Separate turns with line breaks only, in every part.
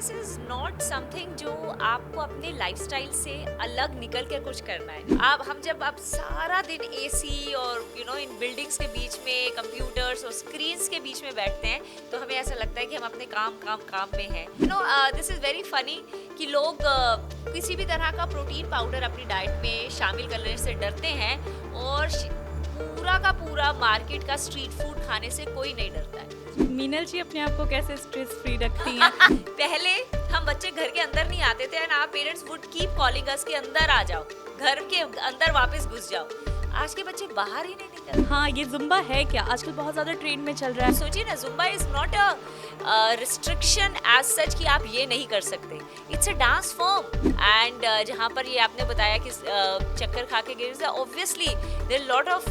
Fitness is not something जो आपको अपने लाइफस्टाइल से अलग निकल के कुछ करना है। आप सारा दिन एसी और इन बिल्डिंग्स के बीच में कंप्यूटर्स और स्क्रीन्स के बीच में बैठते हैं तो हमें ऐसा लगता है कि हम अपने काम में हैं। दिस इज वेरी फनी कि लोग किसी भी तरह का प्रोटीन पाउडर अपनी डाइट में शामिल करने से डरते हैं और पूरा का पूरा मार्केट का स्ट्रीट फूड खाने से कोई नहीं डरता है।
मीनल जी अपने आप को कैसे स्ट्रेस फ्री रखती हैं?
पहले हम बच्चे घर के अंदर नहीं आते थे and our parents would keep calling us कि अंदर आ जाओ, घर के अंदर वापस घुस जाओ। आज के बच्चे बाहर ही नहीं निकलते।
हाँ, ये जुम्बा है क्या? आजकल बहुत ज्यादा ट्रेंड में चल रहा है।
सोचिए ना, zumba is not a restriction as such कि आप ये नहीं कर सकते। It's a dance form and जहाँ पर ये आपने बताया कि चक्कर खा के गिर जाए, obviously there lot of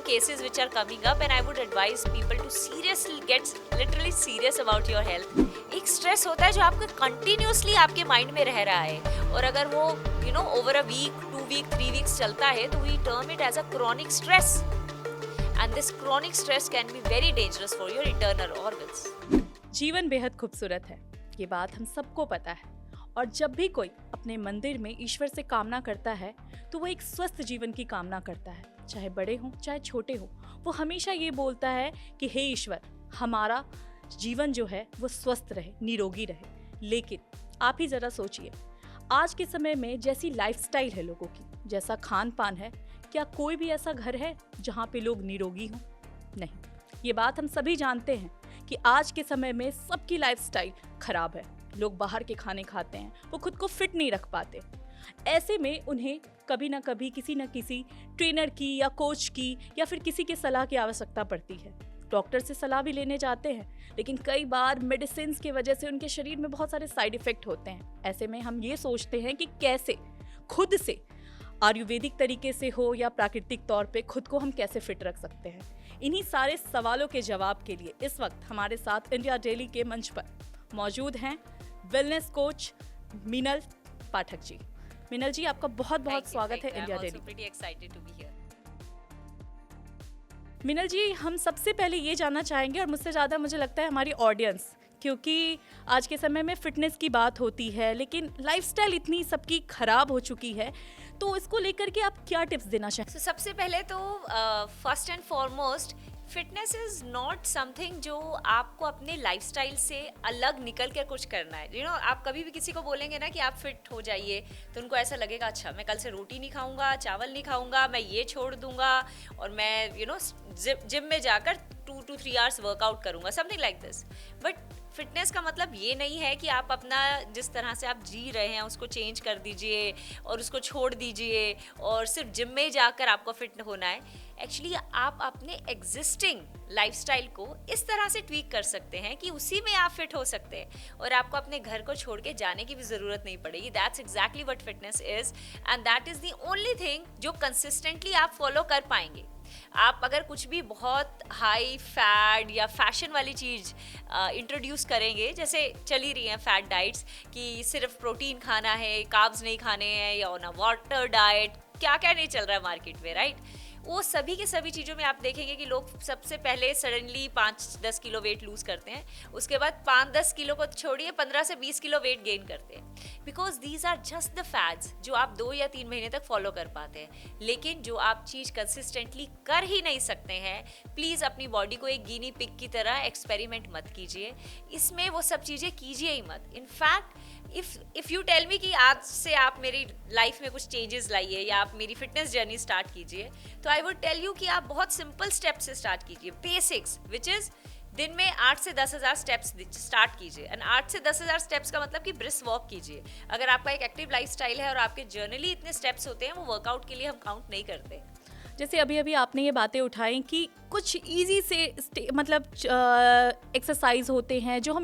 cases which are coming up and I would advise people to seriously get literally serious about your health. एक स्ट्रेस होता है जो आपके कंटिन्यूसली आपके माइंड में रह रहा है और अगर वो over a week, 2 week, 3 weeks चलता है तो we term it as a chronic stress and this chronic stress can be very dangerous for your internal organs.
जीवन बेहद खूबसूरत है, ये बात हम सबको पता है। और जब भी कोई अपने मंदिर में ईश्वर से कामना करता है तो वो एक स्वस्थ जीवन की कामना करता है, चाहे बड़े हों चाहे छोटे हों। वो हमेशा ये बोलता है कि हे ईश्वर, हमारा जीवन जो है वो स्वस्थ रहे, निरोगी रहे। लेकिन आप ही जरा सोचिए, आज के समय में जैसी लाइफस्टाइल है लोगों की, जैसा खान पान है, क्या कोई भी ऐसा घर है जहाँ पे लोग निरोगी हों? नहीं। ये बात हम सभी जानते हैं कि आज के समय में सबकी लाइफस्टाइल खराब है। लोग बाहर के खाने खाते हैं, वो खुद को फिट नहीं रख पाते। ऐसे में उन्हें कभी ना कभी किसी न किसी ट्रेनर की या कोच की या फिर किसी के सलाह की आवश्यकता पड़ती है। डॉक्टर से सलाह भी लेने जाते हैं, लेकिन कई बार मेडिसिन की वजह से उनके शरीर में बहुत सारे साइड इफेक्ट होते हैं। ऐसे में हम ये सोचते हैं कि कैसे खुद से, आयुर्वेदिक तरीके से हो या प्राकृतिक तौर पे, खुद को हम कैसे फिट रख सकते हैं। इन्हीं सारे सवालों के जवाब के लिए इस वक्त हमारे साथ इंडिया डेली के मंच पर मौजूद हैं वेलनेस कोच मीनल पाठक जी। मीनल जी, आपका बहुत बहुत स्वागत है इंडिया डेली। मीनल जी, हम सबसे पहले ये जानना चाहेंगे और मुझसे ज़्यादा मुझे लगता है हमारी ऑडियंस, क्योंकि आज के समय में फिटनेस की बात होती है लेकिन लाइफस्टाइल इतनी सबकी खराब हो चुकी है, तो इसको लेकर के आप क्या टिप्स देना चाहेंगे?
सबसे पहले तो first and foremost, fitness is not something जो आपको अपने लाइफस्टाइल से अलग निकल कर कुछ करना है। आप कभी भी किसी को बोलेंगे ना कि आप फिट हो जाइए तो उनको ऐसा लगेगा, अच्छा मैं कल से रोटी नहीं खाऊंगा, चावल नहीं खाऊंगा, मैं ये छोड़ दूंगा और मैं जिम में जाकर 2 to 3 आवर्स वर्कआउट करूंगा, something like this. But fitness का मतलब ये नहीं है कि आप अपना जिस तरह से आप जी रहे हैं उसको चेंज कर दीजिए और उसको छोड़ दीजिए और सिर्फ जिम में जाकर आपको फिट होना है। एक्चुअली आप अपने एग्जिस्टिंग लाइफस्टाइल को इस तरह से ट्वीक कर सकते हैं कि उसी में आप फिट हो सकते हैं और आपको अपने घर को छोड़ के जाने की भी ज़रूरत नहीं पड़ेगी। That's exactly what fitness is and that is the only thing जो कंसिस्टेंटली आप फॉलो कर पाएंगे। आप अगर कुछ भी बहुत हाई फैट या फैशन वाली चीज़ इंट्रोड्यूस करेंगे, जैसे चली रही हैं फैट डाइट्स कि सिर्फ प्रोटीन खाना है, कार्ब्स नहीं खाने हैं, या ना वाटर डाइट, क्या क्या नहीं चल रहा है मार्केट में, राइट? वो सभी के सभी चीज़ों में आप देखेंगे कि लोग सबसे पहले सडनली 5-10 किलो वेट लूज़ करते हैं, उसके बाद 5-10 किलो को छोड़िए 15 से 20 किलो वेट गेन करते हैं, because these are just the fats जो आप 2 या 3 महीने तक फॉलो कर पाते हैं। लेकिन जो आप चीज़ कंसिस्टेंटली कर ही नहीं सकते हैं, प्लीज़ अपनी बॉडी को एक गिनी पिग की तरह एक्सपेरिमेंट मत कीजिए, इसमें वो सब चीज़ें कीजिए ही मत। In fact if you tell me कि आज से आप मेरी लाइफ में कुछ चेंजेस लाइए या आप मेरी फिटनेस जर्नी स्टार्ट कीजिए, तो आई वुड टेल यू कि आप बहुत सिंपल स्टेप से स्टार्ट कीजिए, बेसिक्स, विच इज दिन में 8 से 10 हज़ार स्टेप्स स्टार्ट कीजिए। एंड 8 से 10 हज़ार स्टेप्स का मतलब कि ब्रिस्क वॉक कीजिए। अगर आपका एक एक्टिव लाइफस्टाइल है और आपके जर्नली इतने स्टेप्स होते हैं, वो वर्कआउट के लिए हम काउंट नहीं करते।
जैसे अभी अभी आपने ये बातें उठाई कि कुछ इजी से मतलब एक्सरसाइज होते हैं जो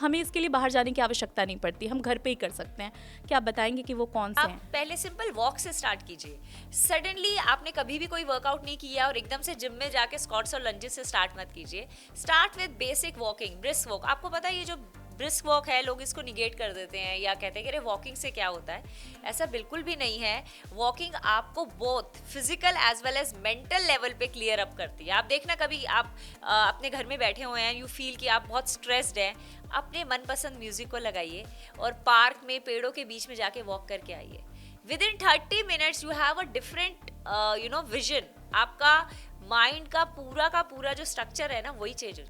हमें इसके लिए बाहर जाने की आवश्यकता नहीं पड़ती, हम घर पे ही कर सकते हैं। क्या आप बताएंगे कि वो कौन से हैं?
आप पहले सिंपल वॉक से स्टार्ट कीजिए। सडनली आपने कभी भी कोई वर्कआउट नहीं किया और एकदम से जिम में जाके स्क्वाट्स और लंजेस से स्टार्ट मत कीजिए। Start with basic walking, brisk walk. आपको पता है ये जो ब्रिस्क वॉक है, लोग इसको निगेट कर देते हैं या कहते हैं कि अरे वॉकिंग से क्या होता है। ऐसा बिल्कुल भी नहीं है। वॉकिंग आपको both physical as well as mental level पे क्लियर अप करती है। आप देखना कभी आप अपने घर में बैठे हुए हैं, यू फील कि आप बहुत स्ट्रेस्ड हैं, अपने मनपसंद म्यूजिक को लगाइए और पार्क में पेड़ों के बीच में जाके वॉक करके आइए। With in 30 minutes you have a different vision. आपका माइंड का पूरा जो स्ट्रक्चर है ना, वही चेंज हो।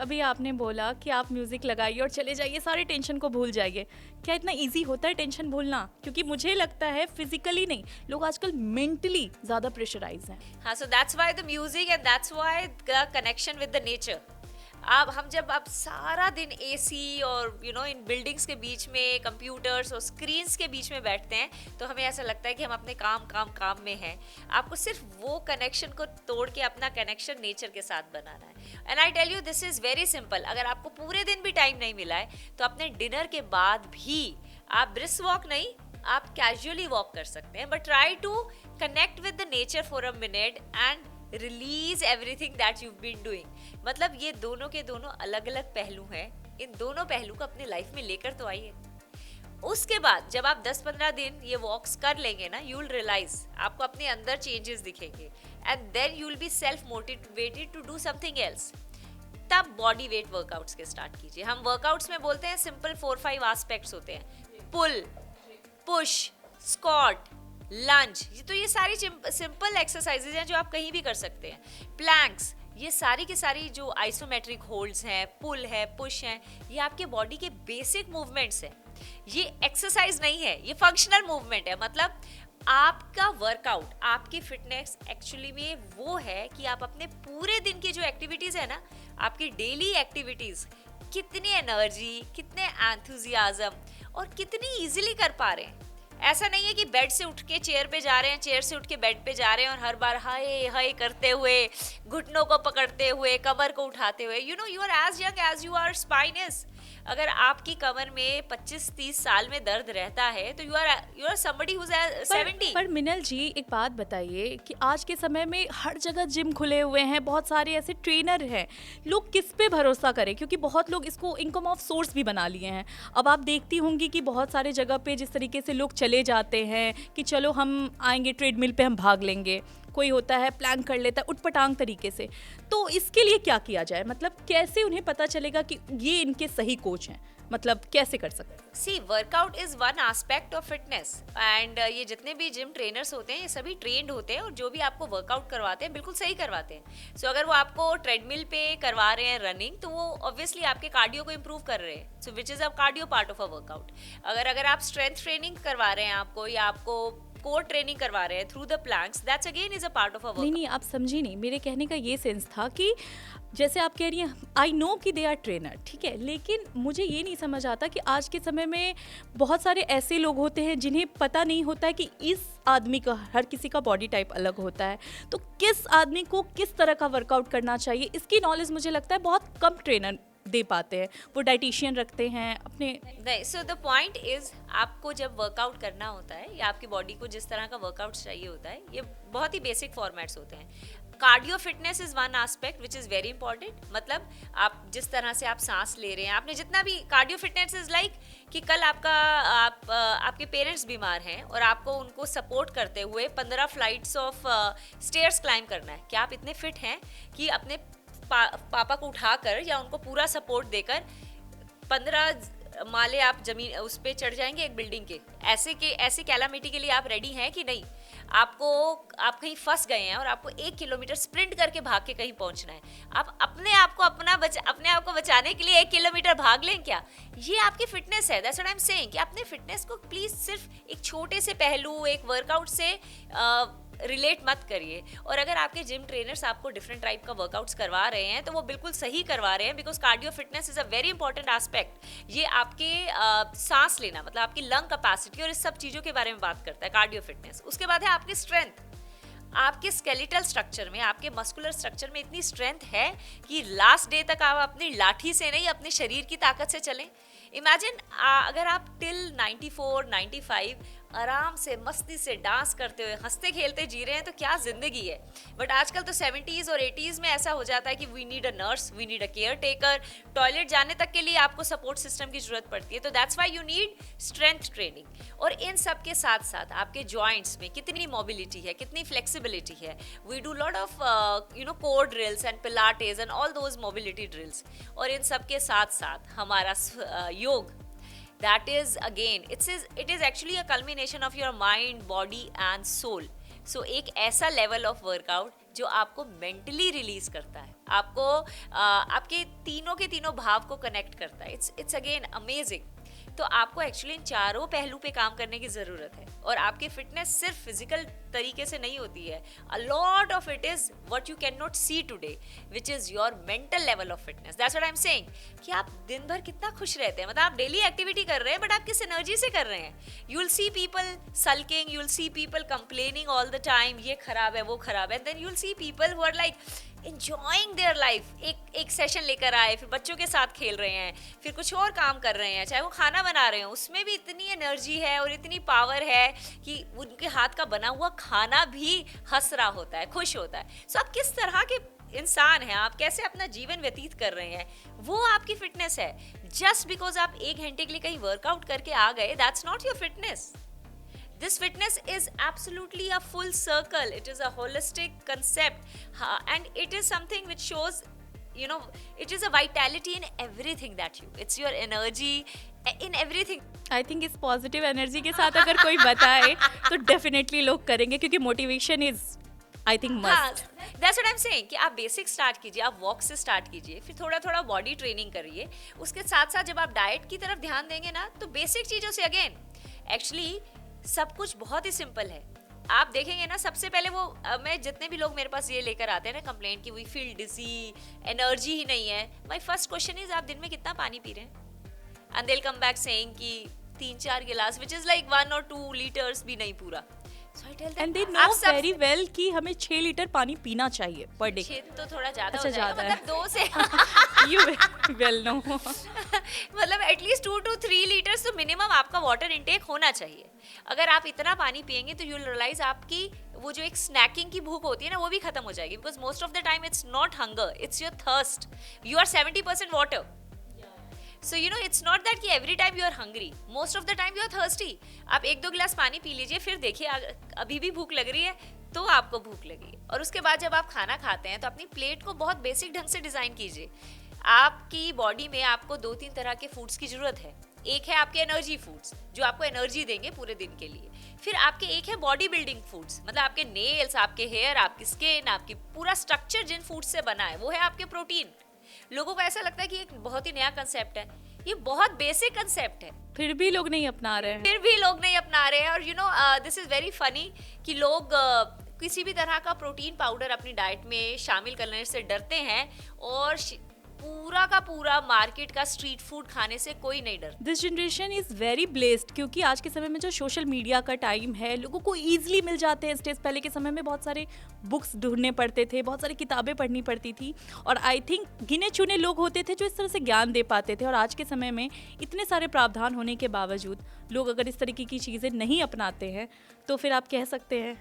अभी आपने बोला कि आप म्यूजिक लगाइए और चले जाइए, सारे टेंशन को भूल जाइए। क्या इतना इजी होता है टेंशन भूलना? क्योंकि मुझे लगता है फिजिकली नहीं, लोग आजकल मेंटली ज्यादा प्रेशराइज हैं।
हाँ, so that's why the music and that's why the connection with the nature. जब आप सारा दिन एसी और इन बिल्डिंग्स के बीच में, कंप्यूटर्स और स्क्रीन्स के बीच में बैठते हैं, तो हमें ऐसा लगता है कि हम अपने काम में हैं। आपको सिर्फ वो कनेक्शन को तोड़ के अपना कनेक्शन नेचर के साथ बनाना है। And I tell you this is very simple. अगर आपको पूरे दिन भी टाइम नहीं मिला है तो अपने डिनर के बाद भी आप ब्रिस्क वॉक नहीं, आप कैजुअली वॉक कर सकते हैं, but try to connect with the nature for a minute and release everything that you been doing. मतलब ये दोनों के दोनों अलग अलग पहलू हैं। इन दोनों पहलू को अपने लाइफ में लेकर तो आइए। उसके बाद जब आप 10-15 दिन ये वॉक्स कर लेंगे ना, यू विल रियलाइज आपको अपने अंदर चेंजेस दिखेंगे and then you will be self motivated to do something else. तब बॉडी वेट वर्कआउट्स के स्टार्ट कीजिए। हम वर्कआउट्स में बोलते हैं सिंपल 4-5 एस्पेक्ट्स होते हैं, पुल, पुश, स्क्वाट, लंज। तो ये सारी सिंपल एक्सरसाइजेज हैं जो आप कहीं भी कर सकते हैं। प्लैंक्स, ये सारी की सारी जो आइसोमेट्रिक होल्ड्स हैं, पुल है, पुश हैं, ये आपके बॉडी के बेसिक मूवमेंट्स हैं। ये एक्सरसाइज नहीं है, ये फंक्शनल मूवमेंट है। मतलब आपका वर्कआउट, आपकी फिटनेस एक्चुअली में वो है कि आप अपने पूरे दिन की जो एक्टिविटीज है ना, आपकी डेली एक्टिविटीज, कितनी एनर्जी, कितने एंथुजियाज्म और कितनी इजीली कर पा रहे हैं। ऐसा नहीं है कि बेड से उठ के चेयर पे जा रहे हैं, चेयर से उठ के बेड पे जा रहे हैं और हर बार हाय हाय करते हुए, घुटनों को पकड़ते हुए, कमर को उठाते हुए। You are as young as you are spine is. अगर आपकी कमर में 25-30 साल में दर्द रहता है तो you are somebody who is 70।
पर मिनल जी, एक बात बताइए कि आज के समय में हर जगह जिम खुले हुए हैं, बहुत सारे ऐसे ट्रेनर हैं, लोग किस पे भरोसा करें? क्योंकि बहुत लोग इसको इनकम ऑफ सोर्स भी बना लिए हैं। अब आप देखती होंगी कि बहुत सारे जगह पे जिस तरीके से लोग चले जाते हैं कि चलो हम आएंगे ट्रेडमिल पे, हम भाग लेंगे, कोई होता है प्लान कर लेता है उटपटांग तरीके से। तो इसके लिए क्या किया जाए? मतलब कैसे उन्हें पता चलेगा कि ये इनके सही कोच हैं? मतलब कैसे कर सकते हैं?
See, workout is one aspect of fitness and ये जितने भी जिम ट्रेनर्स होते हैं ये सभी ट्रेंड होते हैं और जो भी आपको वर्कआउट करवाते हैं बिल्कुल सही करवाते हैं। सो अगर वो आपको ट्रेडमिल पे करवा रहे हैं रनिंग, तो वो ऑब्वियसली आपके कार्डियो को इम्प्रूव कर रहे हैं, so which is a cardio part of a workout. अगर आप स्ट्रेंथ ट्रेनिंग करवा रहे हैं आपको, या आपको कोर ट्रेनिंग करवा रहे हैं through the planks, that's again is a part of a workout.
नहीं, आप समझी नहीं, मेरे कहने का ये सेंस था कि जैसे आप कह रही हैं, आई नो कि दे आर ट्रेनर, ठीक है, लेकिन मुझे ये नहीं समझ आता कि आज के समय में बहुत सारे ऐसे लोग होते हैं जिन्हें पता नहीं होता है कि इस आदमी का, हर किसी का बॉडी टाइप अलग होता है, तो किस आदमी को किस तरह का वर्कआउट करना चाहिए, इसकी नॉलेज मुझे लगता है बहुत कम ट्रेनर दे पाते हैं। वो डाइटिशियन रखते हैं अपने।
नहीं, सो द पॉइंट इज, आपको जब वर्कआउट करना होता है या आपकी बॉडी को जिस तरह का वर्कआउट चाहिए होता है, ये बहुत ही बेसिक फॉर्मेट्स होते हैं। Cardio fitness is one aspect which is very important. मतलब आप जिस तरह से आप सांस ले रहे हैं, आपने जितना भी कार्डियो फिटनेस इज लाइक कि कल आपके पेरेंट्स बीमार हैं और आपको उनको सपोर्ट करते हुए 15 फ्लाइट्स ऑफ स्टेयर्स क्लाइंब करना है। क्या आप इतने फिट हैं कि अपने पापा को उठाकर या उनको पूरा सपोर्ट देकर 15 माले आप जमीन उस पे चढ़ जाएंगे एक बिल्डिंग के? ऐसे कैलामिटी के लिए आप रेडी हैं कि नहीं? आप कहीं फंस गए हैं और आपको 1 किलोमीटर स्प्रिंट करके भाग के कहीं पहुंचना है। आप अपने आप को बचाने के लिए 1 किलोमीटर भाग लें क्या? ये आपकी फिटनेस है। That's what I am saying कि अपने फिटनेस को प्लीज सिर्फ एक छोटे से पहलू, एक वर्कआउट से रिलेट मत करिए। और अगर आपके जिम ट्रेनर्स आपको डिफरेंट टाइप का वर्कआउट्स करवा रहे हैं तो वो बिल्कुल सही करवा रहे हैं, because cardio fitness is a very important aspect. ये आपके सांस लेना, मतलब आपकी लंग कैपेसिटी और इस सब चीज़ों के बारे में बात करता है कार्डियो फिटनेस। उसके बाद है आपकी स्ट्रेंथ। आपके स्केलेटल स्ट्रक्चर में, आपके मस्कुलर स्ट्रक्चर में इतनी स्ट्रेंथ है कि लास्ट डे तक आप अपनी लाठी से नहीं, अपने शरीर की ताकत से चलें। इमेजिन अगर आप टिल 94-95 आराम से मस्ती से डांस करते हुए हंसते खेलते जी रहे हैं, तो क्या जिंदगी है। बट आजकल तो 70s और 80s में ऐसा हो जाता है कि we need a nurse, we need a caretaker, toilet जाने तक के लिए आपको सपोर्ट सिस्टम की जरूरत पड़ती है। तो that's why you need strength training. और इन सब के साथ साथ आपके जॉइंट्स में कितनी मोबिलिटी है, कितनी फ्लेक्सिबिलिटी है। We do lot of core drills and pilates and all those mobility drills. और इन सब के साथ साथ हमारा योग, that is again it is actually a culmination of your mind, body and soul. So एक ऐसा level of workout जो आपको mentally release करता है, आपको आपके तीनों के तीनों भाव को connect करता है। it's again amazing। तो आपको एक्चुअली इन चारों पहलू पे काम करने की ज़रूरत है। और आपकी फिटनेस सिर्फ फिजिकल तरीके से नहीं होती है, a lot of it is what you can not see today, which is your mental level of fitness. That's what I am saying कि आप दिन भर कितना खुश रहते हैं, मतलब आप डेली एक्टिविटी कर रहे हैं बट आप किस एनर्जी से कर रहे हैं। You will see people sulking, you will see people complaining all the time, ये खराब है वो खराब है। Then you will see people who are like enjoying their life। एक सेशन लेकर आए, फिर बच्चों के साथ खेल रहे हैं, फिर कुछ और काम कर रहे हैं, चाहे वो खाना बना रहे हो, उसमें भी इतनी एनर्जी है और इतनी पावर है कि उनके हाथ का बना हुआ खाना भी हंस रहा होता है, खुश होता है। सो आप किस तरह के इंसान हैं, आप कैसे अपना जीवन व्यतीत कर रहे हैं, वो आपकी फिटनेस है। जस्ट बिकॉज आप 1 घंटे के लिए कहीं वर्कआउट करके आ गए, that's not your fitness. This fitness is absolutely a full circle. It is a holistic concept, and it is something which shows, it is a vitality in everything that you. It's your energy in everything.
I think इस positive energy के साथ अगर कोई बताए तो definitely लोग करेंगे, क्योंकि motivation is I think must.
That's what I'm saying कि आप बेसिक स्टार्ट कीजिए, आप वॉक से स्टार्ट कीजिए, फिर थोड़ा थोड़ा बॉडी ट्रेनिंग करिए। उसके साथ साथ जब आप डाइट की तरफ ध्यान देंगे ना, तो बेसिक चीज़ों से अगेन एक्चुअली सब कुछ बहुत ही सिंपल है। आप देखेंगे ना, सबसे पहले वो मैं जितने भी लोग मेरे पास ये लेकर आते हैं ना कंप्लेंट कि वी फील डिजी, एनर्जी ही नहीं है, माय फर्स्ट क्वेश्चन इज आप दिन में कितना पानी पी रहे हैं? And they will come back saying कि 3-4 गिलास, which is like 1 or 2 litres भी नहीं पूरा। So I tell them,
and they know very well कि हमें 6 लीटर पानी पीना चाहिए पर डे।
6 तो थोड़ा ज्यादा
अच्छा,
हो जाएगा,
ज्यादा है।
मतलब 2 से
यू वेल नो।
मतलब एटलीस्ट 2 to 3 लीटर्स तो मिनिमम आपका वाटर इनटेक होना चाहिए। अगर आप इतना पानी पियेंगे तो यू विल रियलाइज आपकी वो जो एक स्नैकिंग की भूख होती है ना, वो भी खत्म हो जाएगी। Because most of the time it's not hunger, it's your thirst. You are 70% water. So it's not that कि every time you are hungry, most of the time you are thirsty। आप 1-2 गिलास पानी पी लीजिए, फिर देखिए अभी भी भूख लग रही है तो आपको भूख लगी। और उसके बाद जब आप खाना खाते हैं तो अपनी प्लेट को बहुत बेसिक ढंग से डिज़ाइन कीजिए। आपकी बॉडी में आपको 2-3 तरह के फूड्स की ज़रूरत है। एक है आपके एनर्जी फूड्स जो आपको एनर्जी देंगे पूरे दिन के लिए। फिर आपके एक है बॉडी बिल्डिंग फूड्स, मतलब आपके नेल्स, आपके हेयर, आपकी स्किन, आपकी पूरा स्ट्रक्चर जिन फूड्स से बना है वो है आपके प्रोटीन। लोगों को ऐसा लगता है कि एक बहुत ही नया कंसेप्ट है, ये बहुत बेसिक कंसेप्ट है,
फिर भी लोग नहीं अपना रहे हैं। और
दिस इज वेरी फनी कि लोग किसी भी तरह का प्रोटीन पाउडर अपनी डाइट में शामिल करने से डरते हैं, और पूरा का पूरा मार्केट का स्ट्रीट फूड खाने से कोई नहीं डरता।
This generation is very blessed, क्योंकि आज के समय में जो सोशल मीडिया का टाइम है, लोगों को ईजिली मिल जाते हैं स्टेज। पहले के समय में बहुत सारे बुक्स ढूंढने पड़ते थे, बहुत सारी किताबें पढ़नी पड़ती थी, और आई थिंक गिने चुने लोग होते थे जो इस तरह से ज्ञान दे पाते थे। और आज के समय में इतने सारे प्रावधान होने के बावजूद लोग अगर इस तरीके की चीज़ें नहीं अपनाते हैं तो फिर आप कह सकते हैं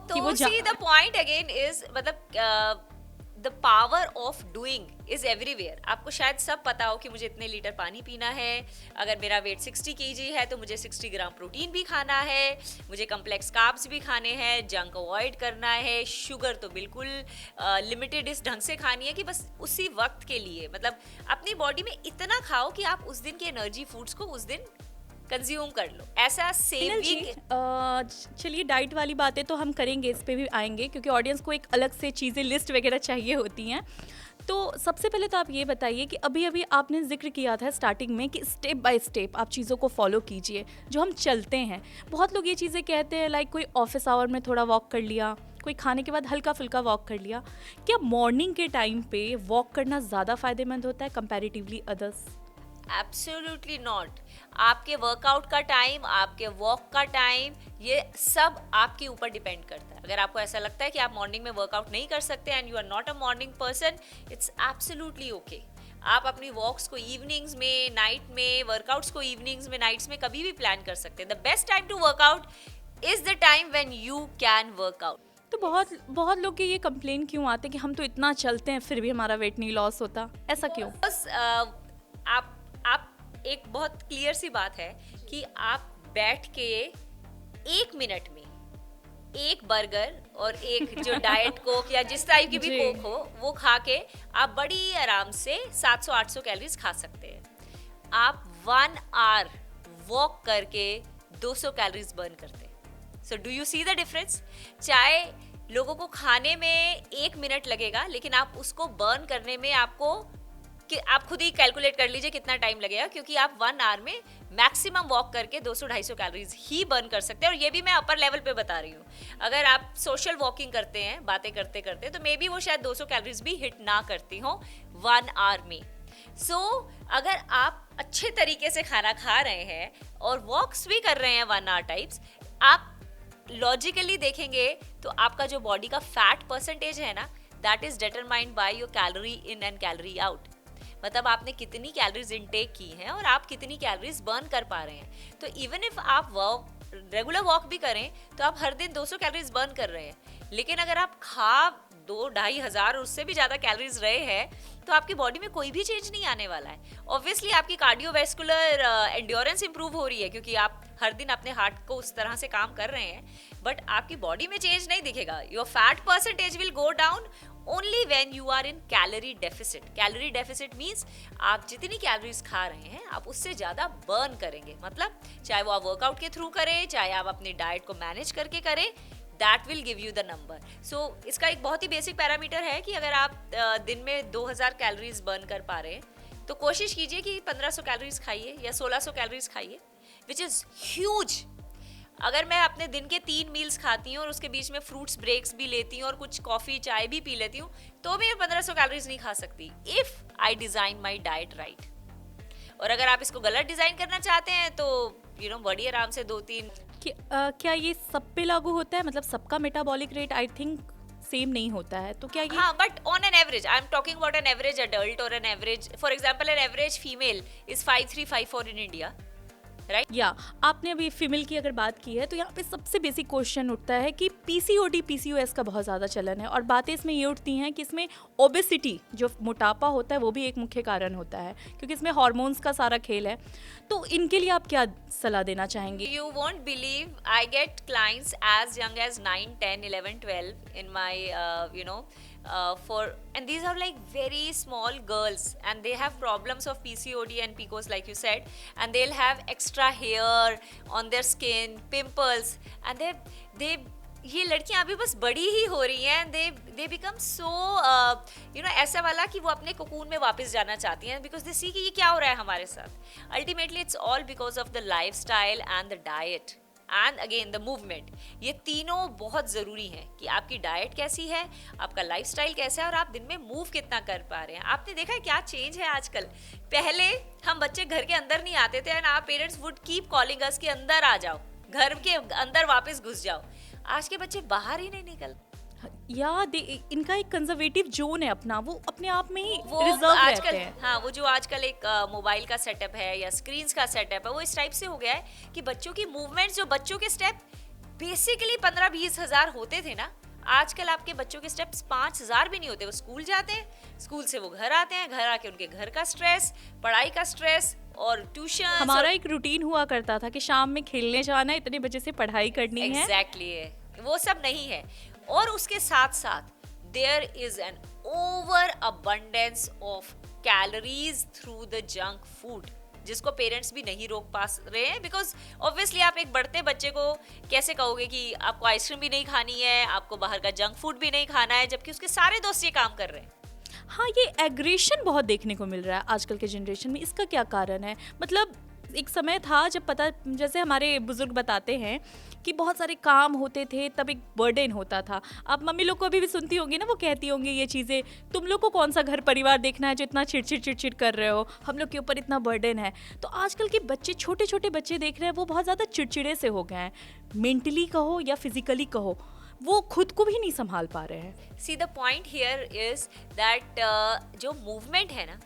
कि वो
see the point again is, मतलब the power of doing is everywhere. आपको शायद सब पता हो कि मुझे इतने लीटर पानी पीना है, अगर मेरा वेट 60 kg है तो मुझे 60 ग्राम प्रोटीन भी खाना है, मुझे कम्प्लेक्स कार्ब्स भी खाने हैं, जंक अवॉइड करना है, शुगर तो बिल्कुल लिमिटेड इस ढंग से खानी है कि बस उसी वक्त के लिए, मतलब अपनी बॉडी में इतना खाओ कि आप उस दिन के एनर्जी फूड्स को उस दिन कंज्यूम कर लो। ऐसा सेविंग।
चलिए डाइट वाली बातें तो हम करेंगे, इस पे भी आएंगे, क्योंकि ऑडियंस को एक अलग से चीज़ें लिस्ट वगैरह चाहिए होती हैं। तो सबसे पहले तो आप ये बताइए कि अभी अभी आपने जिक्र किया था स्टार्टिंग में कि स्टेप बाय स्टेप आप चीज़ों को फॉलो कीजिए जो हम चलते हैं। बहुत लोग ये चीज़ें कहते हैं, लाइक कोई ऑफिस आवर में थोड़ा वॉक कर लिया, कोई खाने के बाद हल्का फुल्का वॉक कर लिया। क्या मॉर्निंग के टाइम पे वॉक करना ज़्यादा फायदेमंद होता है कंपैरेटिवली अदर्स?
Absolutely not. आपके वर्कआउट का टाइम, आपके वॉक का टाइम, ये सब आपके ऊपर डिपेंड करता है। अगर आपको ऐसा लगता है कि आप मॉर्निंग में वर्कआउट नहीं कर सकते and you are not a morning person, it's absolutely okay. आप अपनी वॉक्स को इवनिंग्स में, नाइट में, वर्कआउट्स को इवनिंग्स में, नाइट्स में कभी भी प्लान कर सकते हैं. The best time to workout is the time when you can workout.
तो बहुत बहुत लोग के ये कंप्लेन क्यों आते हैं कि हम तो इतना चलते हैं फिर भी हमारा वेट नहीं लॉस होता, ऐसा क्यों?
बस आप एक बहुत क्लियर सी बात है कि आप बैठ के 1 मिनट में एक बर्गर और एक जो डाइट कोक या जिस टाइप की भी
जी।
कोक हो वो खा के आप बड़ी आराम से 700-800 कैलोरीज खा सकते हैं. आप 1 आवर वॉक करके 200 कैलोरीज बर्न करते हैं. So do you see the difference? चाहे लोगों को खाने में 1 मिनट लगेगा, लेकिन आप उसको बर्न करने में आपको कि आप खुद ही कैलकुलेट कर लीजिए कितना टाइम लगेगा, क्योंकि आप 1 आवर में मैक्सिमम वॉक करके 200-250 कैलोरीज ही बर्न कर सकते हैं. और ये भी मैं अपर लेवल पे बता रही हूँ. अगर आप सोशल वॉकिंग करते हैं बातें करते करते, तो मे बी वो शायद 200 कैलोरीज भी हिट ना करती हो 1 आवर में. सो अगर आप अच्छे तरीके से खाना खा रहे हैं और वॉक्स भी कर रहे हैं 1 आवर टाइप्स, आप लॉजिकली देखेंगे तो आपका जो बॉडी का फैट परसेंटेज है ना, that is determined by your calorie in and calorie out. मतलब आपने कितनी कैलोरीज इनटेक की हैं और आप कितनी कैलोरीज बर्न कर पा रहे हैं. तो इवन इफ आप रेगुलर वॉक भी करें तो आप हर दिन 200 कैलोरीज बर्न कर रहे हैं. लेकिन अगर आप खा 2-2.5 हज़ार उससे भी ज़्यादा कैलोरीज रहे हैं, तो आपकी बॉडी में कोई भी चेंज नहीं आने वाला है. ऑब्वियसली आपकी कार्डियोवैस्कुलर एंड्योरेंस इंप्रूव हो रही है, क्योंकि आप हर दिन अपने हार्ट को उस तरह से काम कर रहे हैं, बट आपकी बॉडी में चेंज नहीं दिखेगा. Your fat percentage will go down only when you are in calorie deficit. Calorie deficit means आप जितनी कैलोरीज खा रहे हैं आप उससे ज़्यादा बर्न करेंगे. मतलब चाहे वो आप वर्कआउट के थ्रू करें, चाहे आप अपनी डाइट को मैनेज करके करें, that will give you the number. So इसका एक बहुत ही बेसिक पैरामीटर है कि अगर आप दिन में 2000 कैलोरीज बर्न कर पा रहे हैं, तो कोशिश कीजिए कि 1500 कैलोरीज खाइए या 1600 कैलोरीज खाइए, विच इज़ ह्यूज. अगर मैं अपने दिन के 3 मील्स खाती हूँ और उसके बीच में फ्रूट्स ब्रेक्स भी लेती हूँ और कुछ कॉफ़ी चाय भी पी लेती हूँ, तो भी मैं 1500 कैलोरीज नहीं खा सकती if I design my diet right. और अगर आप इसको गलत डिज़ाइन करना चाहते हैं तो बड़ी आराम से 2-3.
क्या ये सब पे लागू होता है? मतलब सबका metabolic rate I think same नहीं होता है, तो क्या ये?
हाँ, but on an average I am talking about an average adult और an average, for example an average female is 5354 in India, right?
या आपने अभी फीमेल की अगर बात की है तो यहाँ पे सबसे बेसिक क्वेश्चन उठता है कि पीसीओडी पीसीओएस का बहुत ज़्यादा चलन है, और बातें इसमें ये उठती हैं कि इसमें ओबेसिटी जो मोटापा होता है वो भी एक मुख्य कारण होता है, क्योंकि इसमें हार्मोन्स का सारा खेल है. तो इनके लिए आप क्या सलाह देना चाहेंगे?
You won't believe I get clients as young as 9, 10, 11, 12 in my and these are like very small girls and they have problems of PCOD and PCOS like you said, and they'll have extra hair on their skin, pimples, and they ये लड़कियां अभी बस बड़ी ही हो रही हैं. They become so ऐसा वाला कि वो अपने कोकून में वापस जाना चाहती हैं, बिकॉज दे सी कि ये क्या हो रहा है हमारे साथ. Ultimately it's all because of the lifestyle and the diet and again the movement. ये तीनों बहुत ज़रूरी हैं कि आपकी डाइट कैसी है, आपका लाइफस्टाइल कैसा है और आप दिन में मूव कितना कर पा रहे हैं. आपने देखा है क्या चेंज है आजकल. पहले हम बच्चे घर के अंदर नहीं आते थे and our parents would keep calling us कि अंदर आ जाओ, घर के अंदर वापस घुस जाओ. आज के बच्चे बाहर ही नहीं निकल.
या इनका एक कंजर्वेटिव जोन है अपना, वो अपने आप में ही
वो
रिजर्व
आजकल
रहते हैं.
हाँ, वो जो आजकल एक मोबाइल का सेटअप है या स्क्रीन्स का सेटअप है, वो इस टाइप से हो गया है कि बच्चों की मूवमेंट्स, जो बच्चों के स्टेप बेसिकली 15-20 हज़ार होते थे ना, आजकल आपके बच्चों के स्टेप्स 5,000 भी नहीं होते. वो स्कूल जाते हैं, स्कूल से वो घर आते हैं, घर आके उनके घर का स्ट्रेस, पढ़ाई का स्ट्रेस और ट्यूशन.
हमारा एक रूटीन हुआ करता था कि शाम में खेलने जाना है, इतने बजे से पढ़ाई करनी है.
एग्जैक्टली है, वो सब नहीं है. और उसके साथ साथ there is an over abundance of calories through the junk food, जिसको पेरेंट्स भी नहीं रोक पा रहे हैं. बिकॉज ऑब्वियसली आप एक बढ़ते बच्चे को कैसे कहोगे कि आपको आइसक्रीम भी नहीं खानी है, आपको बाहर का जंक फूड भी नहीं खाना है, जबकि उसके सारे दोस्त ये काम कर रहे हैं.
हाँ, ये एग्रेशन बहुत देखने को मिल रहा है आजकल के जनरेशन में. इसका क्या कारण है? मतलब एक समय था जब पता, जैसे हमारे बुजुर्ग बताते हैं कि बहुत सारे काम होते थे, तब एक बर्डन होता था. आप मम्मी लोग को अभी भी सुनती होंगी ना, वो कहती होंगी ये चीज़ें, तुम लोग को कौन सा घर परिवार देखना है जो इतना चिड़चिड़ कर रहे हो, हम लोग के ऊपर इतना बर्डन है. तो आजकल के बच्चे, छोटे छोटे बच्चे देख रहे हैं, वो बहुत ज़्यादा चिड़चिड़े से हो गए हैं. मेंटली कहो या फिजिकली कहो, वो खुद को भी नहीं संभाल पा रहे हैं.
सी the point here is that जो मूवमेंट है ना,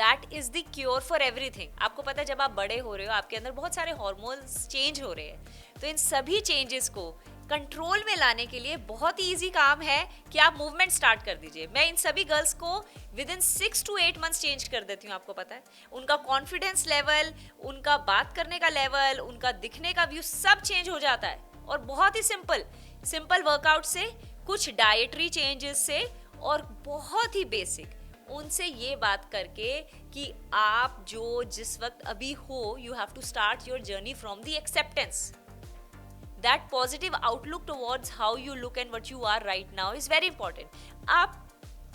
that is the cure for everything. आपको पता है जब आप बड़े हो रहे हो आपके अंदर बहुत सारे हॉर्मोन्स चेंज हो रहे हैं, तो इन सभी चेंजेस को कंट्रोल में लाने के लिए बहुत ही इजी काम है कि आप मूवमेंट स्टार्ट कर दीजिए। मैं इन सभी गर्ल्स को with in 6 to 8 months change कर देती हूँ। आपको पता है उनका कॉन्फिडेंस लेवल, उनका बात करने का लेवल, उनका दिखने का व्यू सब चेंज हो जाता है। और बहुत ही सिंपल वर्कआउट से, कुछ डाइटरी चेंजेस से और बहुत ही बेसिक उनसे ये बात करके कि आप जो जिस वक्त अभी हो, you have to start your journey from the acceptance. That positive outlook towards how you look and what you are right now is very important. आप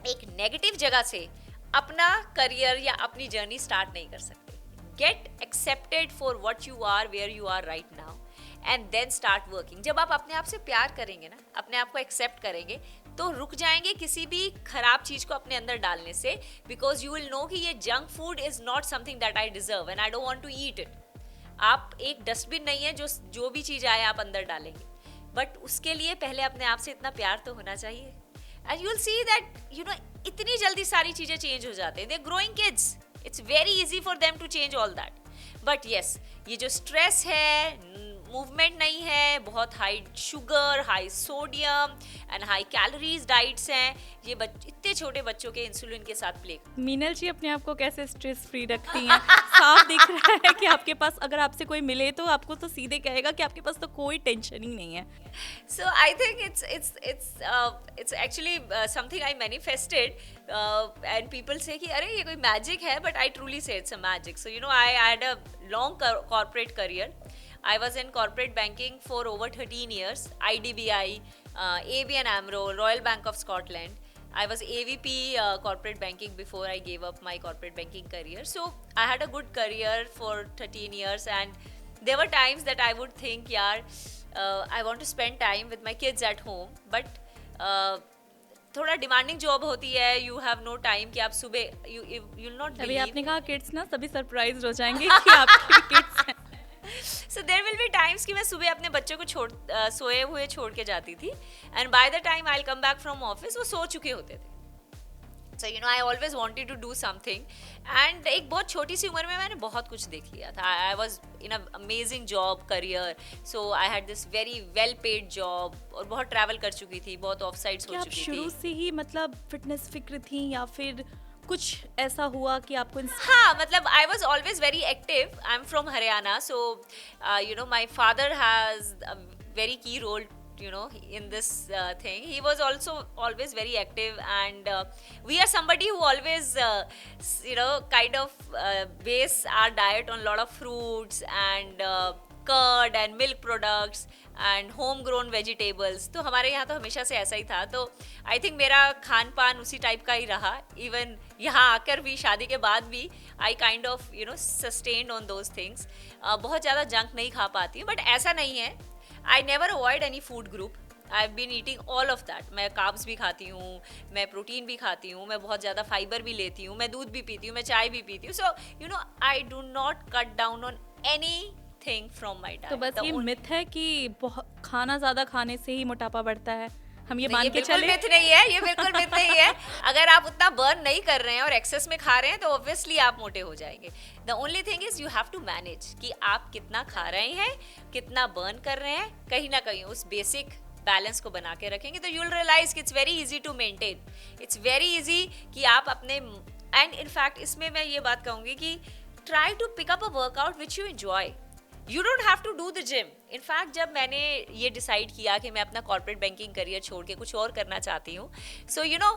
एक नेगेटिव जगह से अपना करियर या अपनी जर्नी स्टार्ट नहीं कर सकते। Get accepted for what you are, where you are right now, and then start working. जब आप अपने आप से प्यार करेंगे ना, अपने आप को एक्सेप्ट करेंगे, तो रुक जाएंगे किसी भी खराब चीज को अपने अंदर डालने से, बिकॉज यू विल नो कि ये junk food is not something that I deserve and I don't want to eat it. आप एक डस्टबिन नहीं है जो भी चीज आए आप अंदर डालेंगे, बट उसके लिए पहले अपने आप से इतना प्यार तो होना चाहिए। And you will see that you know इतनी जल्दी सारी चीजें चेंज हो जाते हैं। They growing kids, it's very easy for them to change all that. But yes, ये जो स्ट्रेस है, मूवमेंट नहीं है, बहुत high sugar, high sodium and high calories diets हैं, ये इतने छोटे बच्चों के इंसुलिन के साथ प्ले।
मीनल जी अपने आप को कैसे स्ट्रेस फ्री रखती हैं? साफ दिख रहा है कि आपके पास अगर आपसे कोई मिले तो आपको तो सीधे कहेगा कि आपके पास तो कोई टेंशन ही नहीं है।
So I think it's actually something I manifested, and people say कि अरे ये कोई magic है, but I truly say it's a magic. So you know I had a long corporate career. I was in corporate banking for over 13 years, IDBI, ABN AMRO, Royal Bank of Scotland. I was AVP corporate banking before I gave up my corporate banking career. So I had a good career for 13 years, and there were times that I would think, I want to spend time with my kids at home, but थोड़ा demanding job होती है, you have no time कि आप सुबह you not.
अभी आपने कहा kids ना, सभी सरप्राइज हो जाएंगे कि आपके किड्स हैं।
So there will be times कि मैं सुबह अपने बच्चों को सोए हुए छोड़ के जाती थी, and by the time I'll come back from office वो सो चुके होते थे। So you know I always wanted to do something, and एक बहुत छोटी सी उम्र में मैंने बहुत कुछ देख लिया था। I was in an amazing job career, so I had this very well paid job और बहुत ट्रैवल कर चुकी थी, बहुत ऑफ साइट्स हो चुकी थी।
शुरू से ही मतलब फिटनेस फिक्र थी या फिर कुछ ऐसा हुआ कि आपको
हाँ, मतलब I was always very active. I'm from Haryana, so you know my father has a very key role, you know, in this thing. He was also always very active, and we are somebody who always you know kind of base our diet on a lot of fruits and curd and milk products and homegrown vegetables. तो हमारे यहाँ तो हमेशा से ऐसा ही था, तो I think मेरा खान पान उसी टाइप का ही रहा। इवन यहाँ आकर भी, शादी के बाद भी, I kind of you no sustained on those things. बहुत ज़्यादा जंक नहीं खा पाती हूँ, बट ऐसा नहीं है, I never avoid any food group. I have been eating all of that. मैं कार्ब्स भी खाती हूँ, मैं प्रोटीन भी खाती हूँ, मैं बहुत ज़्यादा फाइबर भी लेती हूँ, मैं दूध भी पीती हूँ, मैं चाय भी पीती हूँ। So you know I do not cut down on any thing from my diet.
तो बस ये मिथ है कि खाना ज़्यादा खाने से ही मोटापा बढ़ता है, हम ये मान के चले?
मिथ नहीं है, ये बिल्कुल मिथ नहीं है। अगर आप उतना बर्न नहीं कर रहे हैं और एक्सेस में खा रहे हैं तो ऑब्वियसली आप मोटे हो जाएंगे। The only thing is you have to manage कि आप कितना खा रहे हैं, कितना बर्न कर रहे हैं, कहीं ना कहीं उस बेसिक बैलेंस को बना के रखेंगे तो यू विल रियलाइज कि it's very easy to maintain. It's very easy कि आप अपने, एंड इनफैक्ट इसमें मैं ये बात कहूँगी कि try to pick up a workout which you enjoy. You don't have to do the gym. In fact, जब मैंने ये डिसाइड किया कि मैं अपना कॉर्पोरेट बैंकिंग करियर छोड़ के कुछ और करना चाहती हूँ, so you know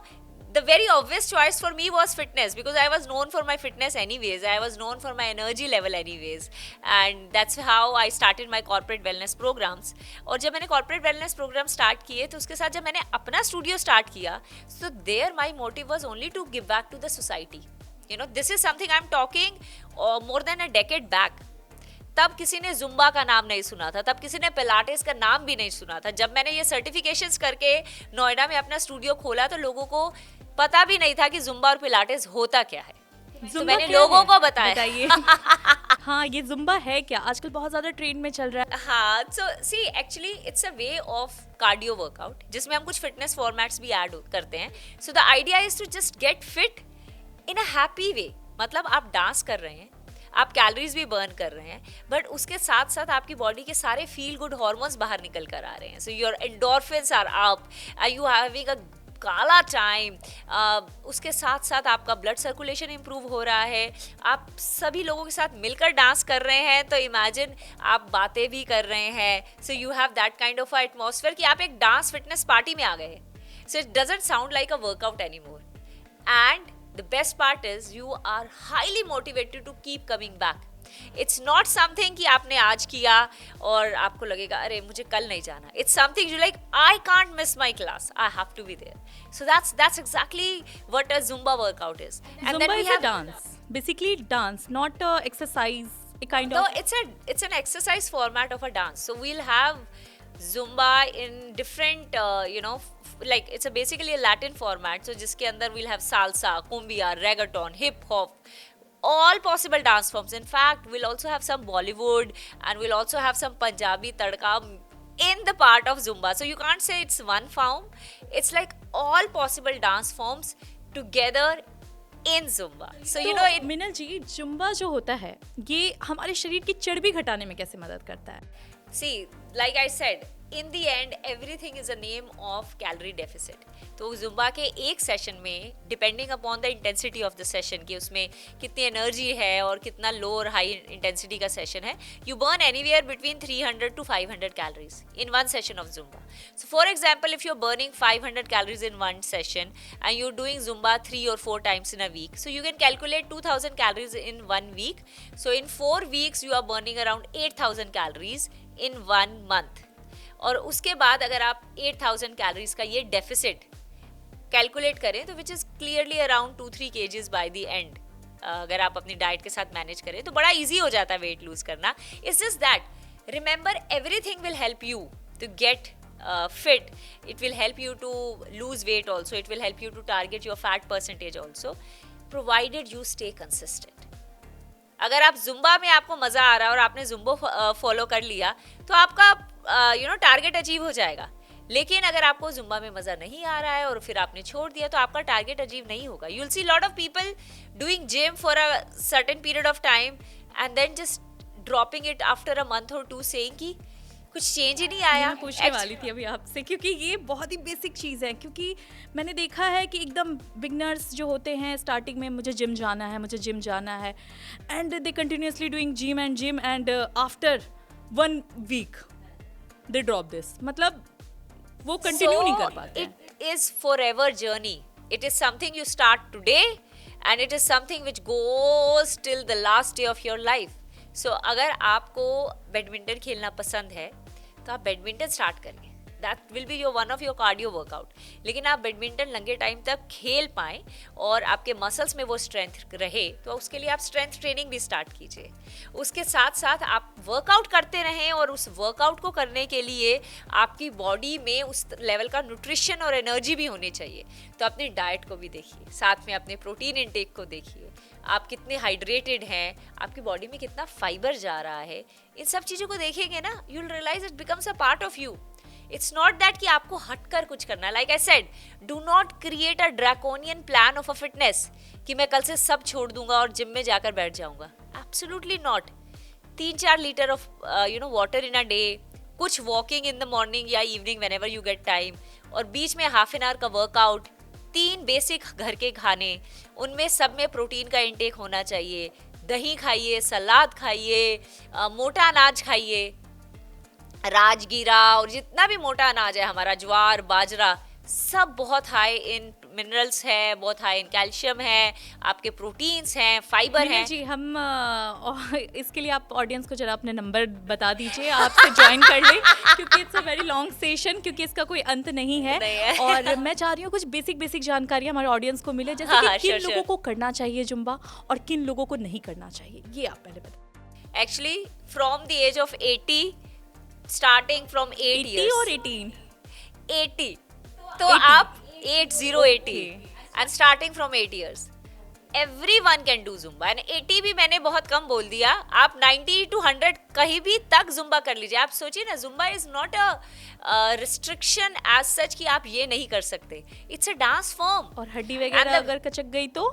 the very obvious choice for me was fitness, because I was known for my fitness anyways. I was known for my energy level anyways, and that's how I started my corporate wellness programs. और जब मैंने corporate wellness program start किए तो उसके साथ जब मैंने अपना स्टूडियो स्टार्ट किया, so there my motive was only to give back to the society. You know, this is something I'm talking more than a decade back. तब किसी ने जुम्बा का नाम नहीं सुना था, तब किसी ने पिलाटेस का नाम भी नहीं सुना था। जब मैंने ये सर्टिफिकेशंस करके नोएडा में अपना स्टूडियो खोला तो लोगों को पता भी नहीं था कि जुम्बा और पिलाटेस होता क्या है। तो मैंने लोगों को बताया।
हाँ, ये जुम्बा है क्या? आजकल बहुत ज्यादा ट्रेंड में चल रहा है।
हाँ, so see actually it's a way of cardio workout जिसमें हम कुछ फिटनेस फॉर्मेट्स भी ऐड करते हैं। So the idea is to just get fit in a happy way. मतलब आप डांस कर रहे हैं, आप कैलोरीज भी बर्न कर रहे हैं, बट उसके साथ साथ आपकी बॉडी के सारे फील गुड हार्मोन्स बाहर निकल कर आ रहे हैं. So your endorphins are up, you are having a gala time. उसके साथ साथ आपका ब्लड सर्कुलेशन इंप्रूव हो रहा है, आप सभी लोगों के साथ मिलकर डांस कर रहे हैं, तो इमेजिन आप बातें भी कर रहे हैं. So you have that kind of a atmosphere कि आप एक डांस फिटनेस पार्टी में आ गए हैं. So it doesn't sound like a workout anymore. And the best part is you are highly motivated to keep coming back. It's not something कि आपने आज किया और आपको लगेगा अरे मुझे कल नहीं जाना. It's something you like, I can't miss my class, I have to be there. So that's exactly what a Zumba workout is. And
Zumba
then we
is
have
a dance, basically dance, not exercise, a kind
no,
of.
it's an exercise format of a dance. So we'll have Zumba in different like it's a basically a Latin format. So जिसके अंदर we'll have salsa, cumbia, reggaeton, hip hop, all possible dance forms. In fact, we'll also have some Bollywood and we'll also have some Punjabi tadka in the part of Zumba. So you can't say it's one form. It's like all possible dance forms together in Zumba. So you know it.
Minal ji, Zumba जो होता है ये हमारे शरीर की चर्बी घटाने में कैसे मदद करता है?
See, like I said, in the end everything is a name of calorie deficit. तो जुम्बा के एक सेशन में depending upon the intensity of the session कि उसमें कितनी एनर्जी है और कितना लो और हाई इंटेंसिटी का सेशन है, you burn anywhere between 300 to 500 calories in one session of Zumba. So for example, if you are burning 500 calories in one session and you are doing Zumba 3 or 4 times in a week, so you can calculate 2000 calories in 1 week. So in 4 weeks you are burning around 8000 calories in 1 month. और उसके बाद अगर आप 8000 calories का ये deficit calculate करें तो which is clearly around 2-3 kgs by the end, अगर आप अपनी डाइट के साथ मैनेज करें तो बड़ा इजी हो जाता है वेट लूज करना. It's just that remember everything will help you to get fit. It will help you to lose weight also. It will help you to target your fat percentage also, provided you stay consistent. अगर आप Zumba में आपको मज़ा आ रहा है और आपने jumbo follow कर लिया तो आपका टारगेट अचीव हो जाएगा. लेकिन अगर आपको जुम्बा में मज़ा नहीं आ रहा है और फिर आपने छोड़ दिया तो आपका टारगेट अचीव नहीं होगा. You will see lot of people doing gym for a certain period of time and then just dropping it after a month और 2 सेइंग कि कुछ चेंज ही नहीं आया.
मैं पूछने वाली थी अभी आपसे, क्योंकि ये बहुत ही बेसिक चीज़ है. क्योंकि मैंने देखा है कि एकदम बिगनर्स जो होते हैं स्टार्टिंग में, मुझे जिम जाना है and they continuously doing gym and after 1 week they drop this. मतलब वो कंटिन्यू नहीं कर पाते.
It is forever journey. It is something you start today and it is something which goes till the last day of your life. So अगर आपको badminton खेलना पसंद है तो आप बैडमिंटन स्टार्ट करिए. That will be your one of your cardio workout. लेकिन आप बैडमिंटन लंबे टाइम तक खेल पाएँ और आपके मसल्स में वो स्ट्रेंथ रहे तो उसके लिए आप स्ट्रेंथ ट्रेनिंग भी स्टार्ट कीजिए. उसके साथ साथ आप वर्कआउट करते रहें और उस वर्कआउट को करने के लिए आपकी बॉडी में उस लेवल का न्यूट्रिशन और एनर्जी भी होनी चाहिए. तो अपनी डाइट को भी देखिए, साथ में अपने प्रोटीन इंटेक को देखिए, आप कितने हाइड्रेटेड हैं, आपकी बॉडी में कितना फाइबर जा रहा है. इन सब चीज़ों को देखेंगे ना, you will realise it becomes a part of you. It's not that कि आपको हटकर कुछ करना है. Like I said, do not create a draconian plan of a fitness कि मैं कल से सब छोड़ दूंगा और जिम में जाकर बैठ जाऊंगा. Absolutely not. 3-4 litre of water in a day, कुछ वॉकिंग इन द मॉर्निंग या evening whenever you get time, और बीच में हाफ एन आवर का वर्कआउट, 3 बेसिक घर के खाने, उनमें सब में प्रोटीन का इंटेक होना चाहिए. दही खाइए, सलाद खाइए, मोटा अनाज खाइए, राजगीरा और जितना भी मोटा अनाज है हमारा, ज्वार, बाजरा, सब बहुत हाई इन मिनरल्स है, बहुत हाई इन कैल्शियम है, आपके प्रोटीन्स हैं, फाइबर हैं.
जी, हम इसके लिए आप ऑडियंस को जरा अपने नंबर बता दीजिए, आपसे ज्वाइन कर लें, क्योंकि it's a very long session, क्योंकि इसका कोई अंत नहीं है. और मैं चाह रही हूँ कुछ बेसिक जानकारी हमारे ऑडियंस को मिले, जैसे कि किन लोगों को करना चाहिए जुम्बा और किन लोगों को नहीं करना चाहिए, ये आप पहले बताएं.
Actually from the age of 80, starting from 8 years
और 18,
80, तो आप 80 and starting from 8 years, everyone can do Zumba. and 80 भी मैंने बहुत कम बोल दिया, आप 90 to 100 कहीं भी तक Zumba कर लीजिए. आप सोचिए ना, Zumba is not a restriction as such कि आप ये नहीं कर सकते. It's a dance form.
और हड्डी वगैरह अगर कचक गई तो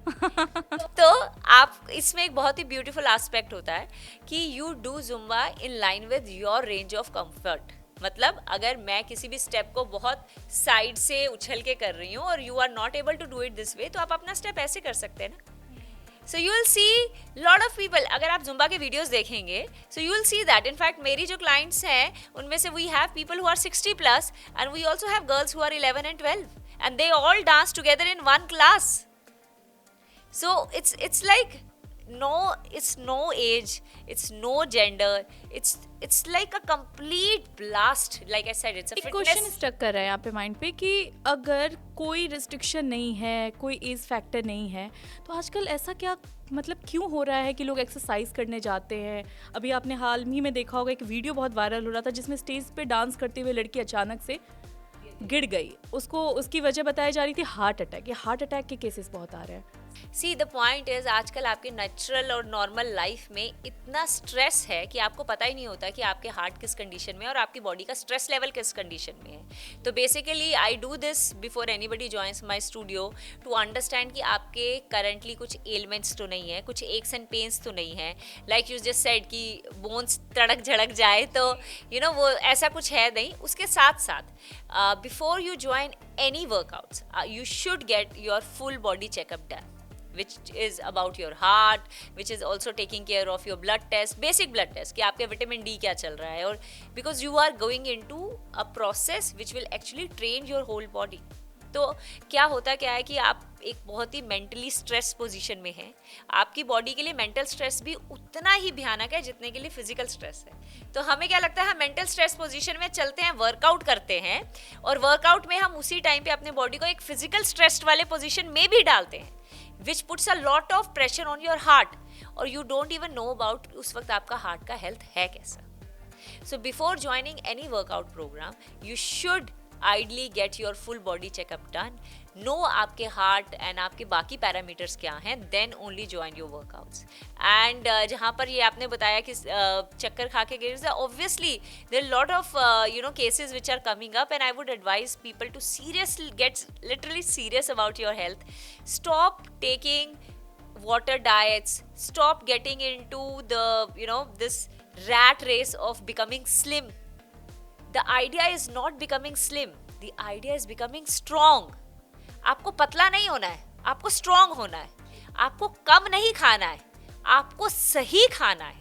तो आप इसमें एक बहुत ही ब्यूटीफुल एस्पेक्ट होता है कि you do Zumba in line with your range of comfort. मतलब अगर मैं किसी भी स्टेप को बहुत साइड से उछल के कर रही हूँ और you are not able to do it this way, तो आप अपना स्टेप ऐसे कर सकते हैं ना। So you will see lot of people, अगर आप जुम्बा के वीडियोस देखेंगे so you will see that in fact मेरी जो क्लाइंट्स हैं उनमें से we have people who are 60+ and we also have girls who are 11 and 12 and they all dance together in one class. So it's like it's no age, it's no gender, it's like a complete blast. Like I said, it's a
एक
fitness.
Question stuck कर रहा है यहाँ पे mind पे कि अगर कोई रिस्ट्रिक्शन नहीं है, कोई एज फैक्टर नहीं है, तो आजकल ऐसा क्या मतलब क्यों हो रहा है कि लोग एक्सरसाइज करने जाते हैं? अभी आपने हाल ही में देखा होगा एक वीडियो बहुत वायरल हो रहा था जिसमें स्टेज पे डांस करते हुए लड़की अचानक से गिर गई, उसको उसकी वजह बताई जा रही थी हार्ट अटैक। ये हार्ट अटैक के केसेस बहुत आ रहे हैं।
सी द पॉइंट इज आजकल आपके नेचुरल और नॉर्मल लाइफ में इतना स्ट्रेस है कि आपको पता ही नहीं होता कि आपके हार्ट किस कंडीशन में है और आपकी बॉडी का स्ट्रेस लेवल किस कंडीशन में है। तो basically I do this before anybody joins my studio to understand कि आपके करंटली कुछ एलिमेंट्स तो नहीं है, कुछ एक्स एंड पेन्स तो नहीं है। लाइक यू जस्ट सेड कि बोन्स तड़क झड़क जाए तो यू नो वो ऐसा कुछ है नहीं। उसके साथ साथ before you join any workouts, you should get your full body checkup done, which is about your heart, which is also taking care of your blood test, basic blood test कि आपके विटामिन डी क्या चल रहा है, और because you are going into a process which will actually train your whole body। तो क्या होता क्या है कि आप एक बहुत ही मेंटली स्ट्रेस पोजीशन में हैं। आपकी बॉडी के लिए मेंटल स्ट्रेस भी उतना ही भयानक है जितने के लिए फिजिकल स्ट्रेस है। तो हमें क्या लगता है, हम मेंटल स्ट्रेस पोजीशन में चलते हैं, वर्कआउट करते हैं, और वर्कआउट में हम उसी टाइम पे अपने बॉडी को एक फिजिकल स्ट्रेस वाले पोजीशन में भी डालते हैं, which puts a lot of pressure on your heart, और you don't even know about उस वक्त आपका हार्ट का हेल्थ है कैसा। So before joining any workout program you should ideally get your full body checkup done, know आपके heart and आपके बाकी पैरामीटर्स क्या हैं, then only join your workouts. And जहाँ पर ये आपने बताया कि चक्कर खा के गिर, obviously there lot of you know cases which are coming up, and I would advise people to seriously get literally serious about your health. Stop taking water diets, stop getting into the you know this rat race of becoming slim. The idea is not becoming slim, the idea is becoming strong. आपको पतला नहीं होना है, आपको strong होना है। आपको कम नहीं खाना है, आपको सही खाना है।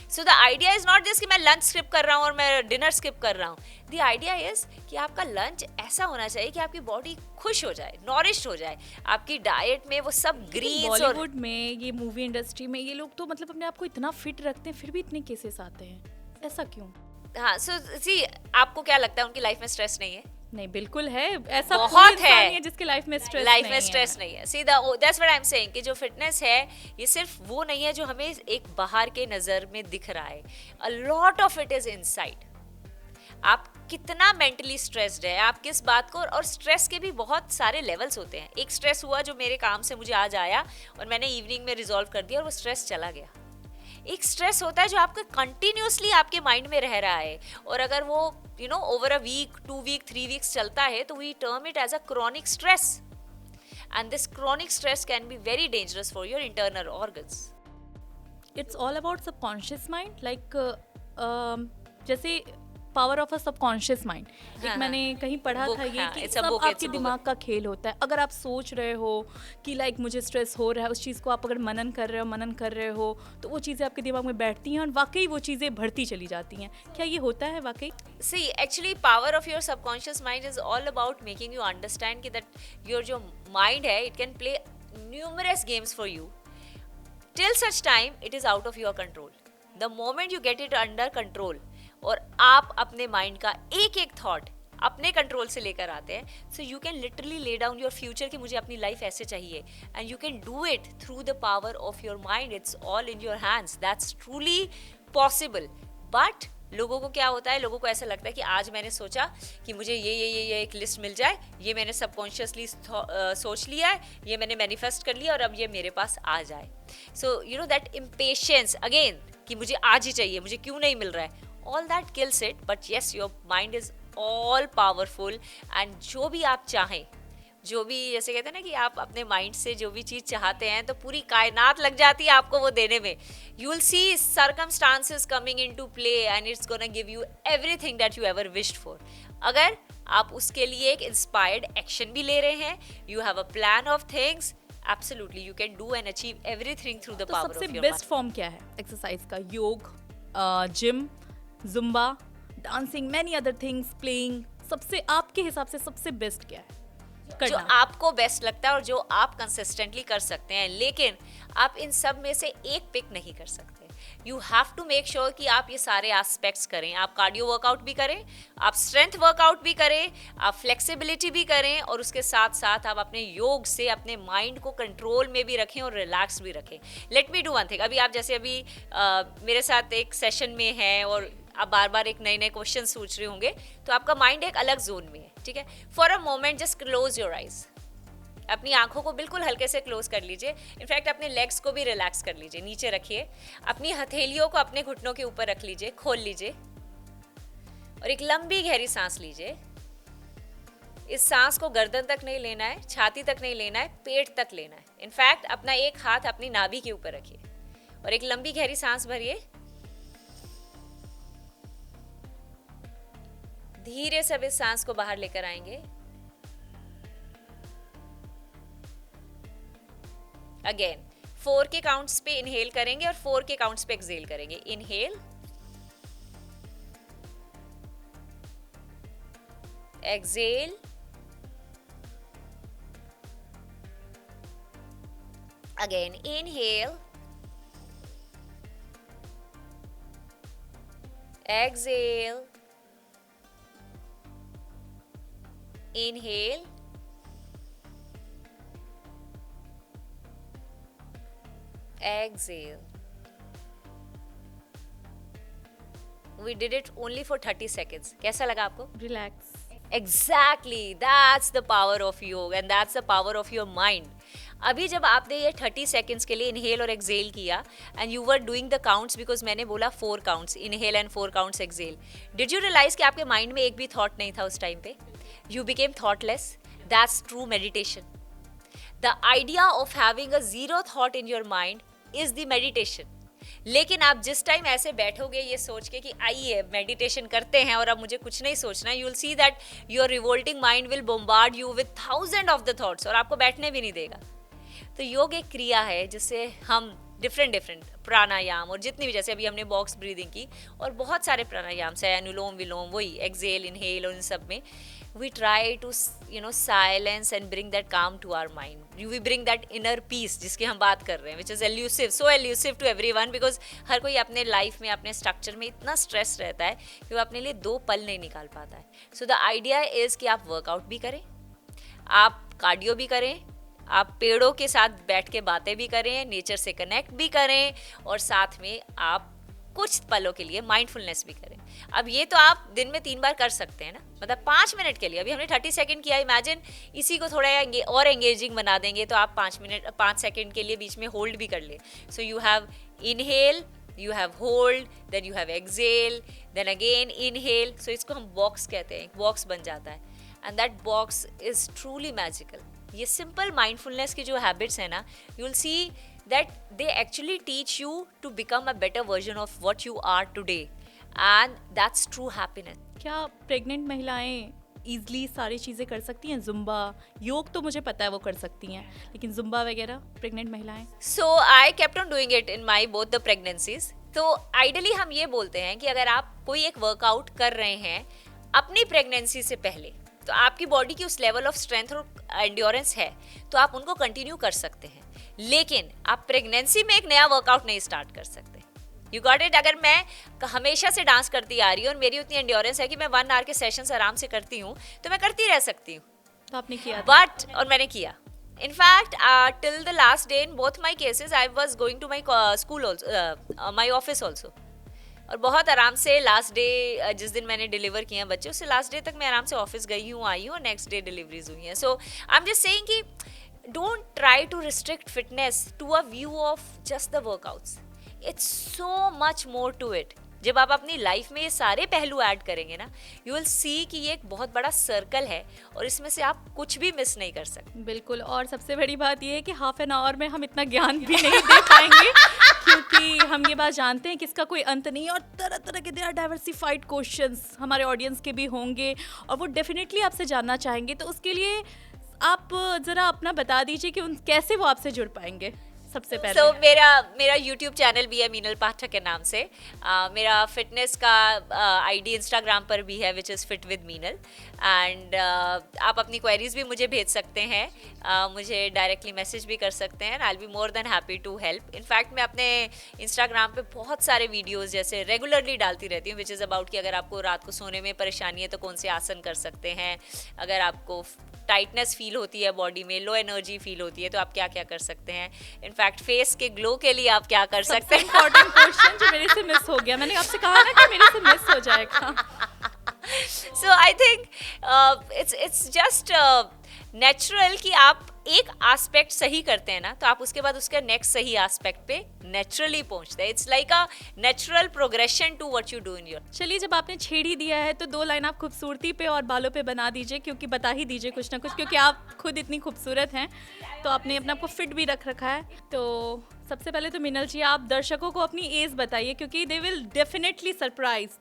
सो the idea is not this कि मैं लंच स्किप कर रहा हूँ और मैं डिनर स्किप कर रहा हूँ। द आइडिया इज कि आपका लंच ऐसा होना चाहिए कि आपकी बॉडी खुश हो जाए, नॉरिश्ड हो जाए, आपकी डाइट में वो सब ग्रीन्स।
बॉलीवुड में, ये मूवी इंडस्ट्री में ये लोग तो मतलब अपने आप को इतना फिट रखते हैं, फिर भी इतने केसेस आते हैं, ऐसा क्यों?
हाँ, सो सी आपको क्या लगता है उनकी लाइफ में स्ट्रेस नहीं है?
नहीं, बिल्कुल है। ऐसा
बहुत
कोई इंसान
है
नहीं है जिसकी लाइफ में स्ट्रेस
नहीं है। See that's what I am saying कि जो फिटनेस है ये सिर्फ वो नहीं है जो हमें एक बाहर के नजर में दिख रहा है। A lot of it is inside. आप कितना मेंटली स्ट्रेस्ड है, आप किस बात को, और स्ट्रेस के भी बहुत सारे लेवल्स होते हैं। एक स्ट्रेस हुआ जो मेरे काम से मुझे आज आया और मैंने इवनिंग में रिजॉल्व कर दिया और वो स्ट्रेस चला गया। एक स्ट्रेस होता है जो आपके कंटिन्यूसली आपके माइंड में रह रहा है, और अगर वो you know over a week, 2 week, 3 weeks चलता है तो we term it as a chronic stress, and this chronic stress can be very dangerous for your internal organs.
It's all about subconscious mind, like जैसे power of a subconscious mind. एक मैंने कहीं पढ़ा था ये कि सब आपके दिमाग का खेल होता है। अगर आप सोच रहे हो कि लाइक मुझे स्ट्रेस हो रहा है, उस चीज़ को आप अगर मनन कर रहे हो तो वो चीज़ें आपके दिमाग में बैठती हैं और वाकई वो चीज़ें बढ़ती चली जाती हैं। क्या ये होता है वाकई?
See, actually power of your subconscious mind is all about making you understand कि that your जो mind है it can play numerous games for you till such time it is out of your control. The moment you get it under control और आप अपने mind का एक एक thought अपने कंट्रोल से लेकर आते हैं, so you can literally lay down your future कि मुझे अपनी लाइफ ऐसे चाहिए, and you can do it through the power of your mind. It's all in your hands, that's truly possible. But लोगों को क्या होता है, लोगों को ऐसा लगता है कि आज मैंने सोचा कि मुझे ये एक लिस्ट मिल जाए, ये मैंने सबकॉन्शियसली सोच लिया है, ये मैंने मैनिफेस्ट कर लिया और अब ये मेरे पास आ जाए। So you know that impatience again कि मुझे आज ही चाहिए, मुझे क्यों नहीं मिल रहा है, all that kills it. But yes, your mind is all powerful, and जो भी आप चाहें जो भी जैसे कहते हैं ना कि आप अपने माइंड से जो भी चीज़ चाहते हैं तो पूरी कायनात लग जाती है आपको वो देने में. You will C circumstances coming into play and it's gonna give you everything that you ever wished for. अगर आप उसके लिए एक इंस्पायर्ड एक्शन भी ले रहे हैं, you have a plan of things, absolutely you can do and achieve everything through the
तो
पावर
सबसे
ऑफ योर
बेस्ट फॉर्म क्या है एक्सरसाइज का? योग, gym, Zumba, dancing, many other things, playing, सबसे आपके हिसाब से सबसे बेस्ट क्या है
जो
करना?
आपको बेस्ट लगता है और जो आप कंसिस्टेंटली कर सकते हैं. लेकिन आप इन सब में से एक पिक नहीं कर सकते. You have to make sure कि आप ये सारे एस्पेक्ट्स करें. आप कार्डियो वर्कआउट भी करें, आप स्ट्रेंथ वर्कआउट भी करें, आप फ्लेक्सिबिलिटी भी करें, और उसके साथ साथ आप अपने योग से अपने माइंड को कंट्रोल में भी रखें और रिलैक्स भी रखें. Let me do one thing. अभी आप जैसे अभी मेरे साथ एक सेशन में हैं और आप बार बार एक नए नए क्वेश्चन सोच रहे होंगे, तो आपका माइंड एक अलग जोन में है. ठीक है, for a moment just close your eyes. अपनी आंखों को बिल्कुल हल्के से क्लोज कर लीजिए. इनफैक्ट अपने लेग्स को भी रिलैक्स कर लीजिए, नीचे रखिए. अपनी हथेलियों को अपने घुटनों के ऊपर रख लीजिए, खोल लीजिए और एक लंबी गहरी सांस लीजिए. इस सांस को गर्दन तक नहीं लेना है, छाती तक नहीं लेना है, पेट तक लेना है. इनफैक्ट अपना एक हाथ अपनी नाभि के ऊपर रखिए और एक लंबी गहरी सांस भरिए. धीरे से अब इस सांस को बाहर लेकर आएंगे. अगेन 4 के काउंट्स पे इनहेल करेंगे और 4 के काउंट्स पे एक्सहेल करेंगे. Inhale, exhale, again inhale, exhale, inhale, exhale. We did it only for 30 seconds. कैसा लगा आपको?
Relax.
Exactly, that's the power of yoga and that's the power of your mind. अभी जब आपने ये 30 सेकेंड्स के लिए इनहेल और एक्सहेल किया and you were doing the counts, because मैंने बोला 4 counts inhale and 4 counts exhale. Did you realise कि आपके माइंड में एक भी थॉट नहीं था उस टाइम पे? You became thoughtless. That's true meditation. The idea of having a zero thought in your mind is the meditation. लेकिन आप जिस टाइम ऐसे बैठोगे ये सोच के कि आइए मेडिटेशन करते हैं और अब मुझे कुछ नहीं सोचना है, you will see that your revolting mind will bombard you with 1000 of the thoughts और आपको बैठने भी नहीं देगा. तो योग एक क्रिया है जिससे हम डिफरेंट प्राणायाम और जितनी भी, जैसे अभी हमने बॉक्स ब्रीदिंग की और बहुत सारे प्राणायाम से अनुलोम विलोम, वही एक्सहेल इनहेल, और इन सब में we try to silence and bring that calm to our mind. We bring that inner peace जिसकी हम बात कर रहे हैं, which is elusive, so elusive to everyone, because हर कोई अपने लाइफ में अपने स्ट्रक्चर में इतना स्ट्रेस रहता है कि वो अपने लिए 2 पल नहीं निकाल पाता है. So the idea is कि आप वर्कआउट भी करें, आप कार्डियो भी करें, आप पेड़ों के साथ बैठ के बातें भी करें, नेचर से कनेक्ट भी करें, और साथ में आप कुछ पलों के लिए माइंडफुलनेस भी करें. अब ये तो आप दिन में 3 बार कर सकते हैं ना, मतलब 5 मिनट के लिए. अभी हमने 30 सेकंड किया, इमेजिन इसी को थोड़ा और एंगेजिंग बना देंगे तो आप 5 सेकंड के लिए बीच में होल्ड भी कर ले. So you have inhale, you have hold, then you have exhale, then again inhale. So इसको हम बॉक्स कहते हैं, एक बॉक्स बन जाता है, and that box is truly magical. ये सिंपल माइंडफुलनेस की जो हैबिट्स है ना, you will see that they actually teach you to become a better version of what you are today, and that's true happiness.
क्या pregnant महिलाएं easily सारी चीज़ें कर सकती हैं? जुम्बा, योग तो मुझे पता है वो कर सकती हैं, लेकिन जुम्बा वगैरह प्रेग्नेंट महिलाएं?
So I kept on doing it in my both the pregnancies. तो आइडियली हम ये बोलते हैं कि अगर आप कोई एक वर्कआउट कर रहे हैं अपनी प्रेगनेंसी से पहले, तो आपकी बॉडी की उस लेवल ऑफ स्ट्रेंथ और एंड्योरेंस है तो आप उनको कंटिन्यू कर सकते हैं. लेकिन आप प्रेगनेंसी में एक नया वर्कआउट नहीं स्टार्ट कर सकते. You got it? अगर मैं हमेशा से डांस करती आ रही हूँ और मेरी उतनी एंड्योरेंस है कि मैं 1 आवर के सेशंस आराम से करती हूँ, तो मैं करती रह सकती हूँ.
तो आपने किया?
बट और मैंने किया. In fact, till the last day in both my cases, I was going to my school also, my office also. और बहुत आराम से लास्ट डे जिस दिन मैंने डिलीवर किए हैं बच्चे, उससे लास्ट डे तक मैं आराम से ऑफिस गई हूँ, आई हूँ, और नेक्स्ट डे डिलीवरीज हुई हैं. So I am just saying कि don't try to restrict fitness to a view of just the workouts. It's so much more to it. जब आप अपनी लाइफ में ये सारे पहलू ऐड करेंगे ना, यू विल सी कि ये एक बहुत बड़ा सर्कल है और इसमें से आप कुछ भी मिस नहीं कर सकते।
बिल्कुल, और सबसे बड़ी बात ये है कि हाफ एन आवर में हम इतना ज्ञान भी नहीं दे पाएंगे क्योंकि हम ये बात जानते हैं कि इसका कोई अंत नहीं है और तरह तरह के दे आर डाइवर्सिफाइड क्वेश्चंस हमारे ऑडियंस के भी होंगे और वो डेफिनेटली आपसे जानना चाहेंगे। तो उसके लिए आप ज़रा अपना बता दीजिए कि कैसे वो आपसे जुड़ पाएंगे सबसे पहले।
So, मेरा YouTube चैनल भी है मीनल पाठक के नाम से। मेरा फिटनेस का आईडी इंस्टाग्राम पर भी है which is fit with Meenal. And आप अपनी क्वेरीज भी मुझे भेज सकते हैं, मुझे डायरेक्टली मैसेज भी कर सकते हैं। I will be more than happy to help. In fact मैं अपने इंस्टाग्राम पे बहुत सारे वीडियोस जैसे रेगुलरली डालती रहती हूँ विच इज़ अबाउट कि अगर आपको रात को सोने में परेशानी है तो कौन से आसन कर सकते हैं, अगर आपको टाइटनेस फील होती है बॉडी में, लो एनर्जी फील होती है तो आप क्या क्या कर सकते हैं, इनफैक्ट फेस के ग्लो के लिए आप क्या कर सकते हैं।
इम्पोर्टेंट क्वेश्चन जो मेरे से मिस हो गया, मैंने आपसे कहा ना कि मेरे से मिस हो जाएगा।
So I think it's just natural कि आप एक एस्पेक्ट सही करते हैं ना तो आप उसके बाद उसके नेक्स्ट सही एस्पेक्ट पे नेचुरली पहुंचते हैं। It's like a natural progression to what you do in your.
चलिए, जब आपने छेड़ ही दिया है तो 2 लाइन आप खूबसूरती पे और बालों पे बना दीजिए, क्योंकि बता ही दीजिए कुछ ना कुछ, क्योंकि आप खुद इतनी खूबसूरत हैं तो आपने अपने आप को फिट भी रख रखा है। तो सबसे पहले तो मीनल जी, आप दर्शकों को अपनी एज बताइए, क्योंकि they will definitely surprise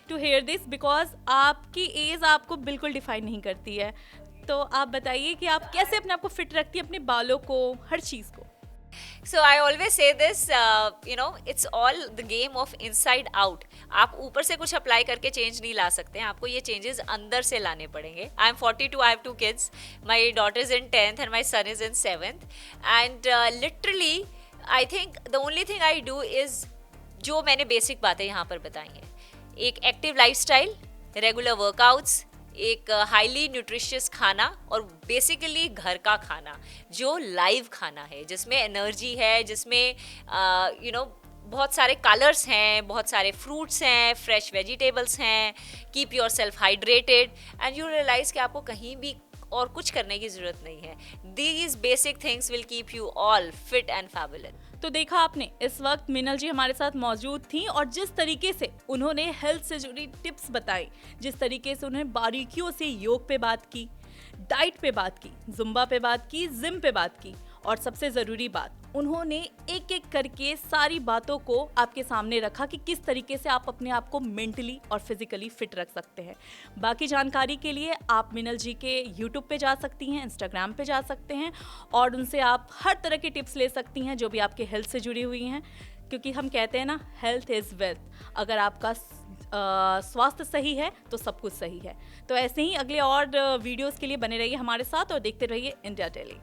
to hear this, because आपकी एज आपको बिल्कुल डिफाइन नहीं करती है। तो आप बताइए कि आप कैसे अपने आप को फिट रखती हैं, अपने बालों को, हर चीज़ को।
So I always say this, it's all the game of inside out. आप ऊपर से कुछ अप्लाई करके चेंज नहीं ला सकते हैं, आपको ये चेंजेस अंदर से लाने पड़ेंगे। I am 42, I have 2 kids. My daughter is in 10th and my son is in 7th. And literally, I think the only thing I do is जो मैंने बेसिक बातें यहाँ पर बताई हैं, एक एक्टिव लाइफस्टाइल, रेगुलर वर्कआउट्स, एक highly nutritious खाना और बेसिकली घर का खाना जो लाइव खाना है, जिसमें एनर्जी है, जिसमें बहुत सारे कलर्स हैं, बहुत सारे फ्रूट्स हैं, फ्रेश वेजिटेबल्स हैं, keep yourself hydrated and you realise कि आपको कहीं भी और कुछ करने की ज़रूरत नहीं है। These basic things will keep you all fit and fabulous.
तो देखा आपने, इस वक्त मीनल जी हमारे साथ मौजूद थी और जिस तरीके से उन्होंने हेल्थ से जुड़ी टिप्स बताई, जिस तरीके से उन्होंने बारीकियों से योग पे बात की, डाइट पे बात की, जुम्बा पे बात की, जिम पे बात की, और सबसे ज़रूरी बात, उन्होंने एक एक करके सारी बातों को आपके सामने रखा कि किस तरीके से आप अपने आप को मेंटली और फिजिकली फिट रख सकते हैं। बाकी जानकारी के लिए आप मीनल जी के यूट्यूब पे जा सकती हैं, इंस्टाग्राम पे जा सकते हैं और उनसे आप हर तरह की टिप्स ले सकती हैं जो भी आपके हेल्थ से जुड़ी हुई हैं, क्योंकि हम कहते हैं ना, हेल्थ इज़ वेल्थ। अगर आपका स्वास्थ्य सही है तो सब कुछ सही है। तो ऐसे ही अगले और वीडियोस के लिए बने रहिए हमारे साथ और देखते रहिए इंडिया डेली।